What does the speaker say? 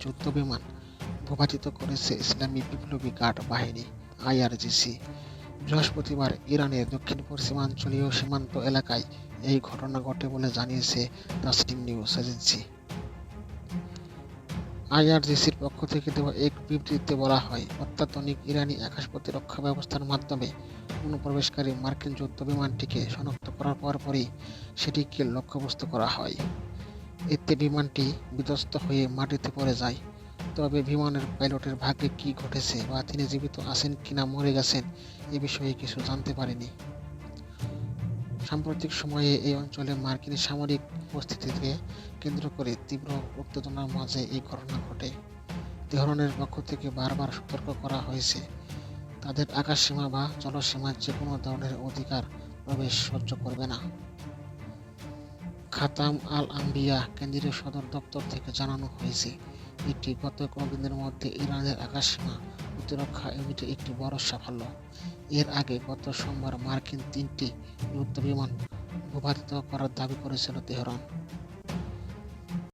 যুদ্ধ বিমান ভূপাতিত করেছে ইসলামী বিপ্লবী গার্ড বাহিনী IRGC। বৃহস্পতিবার ইরানের দক্ষিণ পশ্চিমাঞ্চলীয় সীমান্ত এলাকায় এই ঘটনা ঘটে বলে জানিয়েছে তাসনিম নিউজ এজেন্সি। IRGCর পক্ষ থেকে দেওয়া এক বিবৃতিতে বলা হয়, অত্যাধুনিক ইরানি আকাশ প্রতিরক্ষা ব্যবস্থার মাধ্যমে অনুপ্রবেশকারী মার্কিন যুদ্ধ বিমানটিকে শনাক্ত করার পরপরই সেটিকে লক্ষ্যবস্তু করা হয়। এতে বিমানটি বিধ্বস্ত হয়ে মাটিতে পড়ে যায়। তবে বিমানের পাইলটের ভাগ্যে কী ঘটেছে বা তিনি জীবিত আছেন কিনা মরে গেছেন এ বিষয়ে কিছু জানতে পারেনি। সাম্প্রতিক সময়ে এই অঞ্চলে মার্কিন সামরিক উপস্থিতিকে কেন্দ্র করে তীব্র উত্তেজনার মাঝে এই ঘটনা ঘটে। তেহরানের পক্ষ থেকে বারবার সতর্ক করা হয়েছে, তাদের আকাশসীমা বা জলসীমায় যে কোনো ধরনের অধিকার প্রবেশ সহ্য করবে না। খাতাম আল আম্বিয়া কেন্দ্রীয় সদর দপ্তর থেকে জানানো হয়েছে, এটি গত কয়েকদিনের মধ্যে ইরানের আকাশসীমা প্রতিরক্ষা ইউনিটের একটি বড় সাফল্য। এর আগে গত সোমবার মার্কিন 3টি যুদ্ধ বিমান ভূপাতিত করার দাবি করেছিল তেহরান।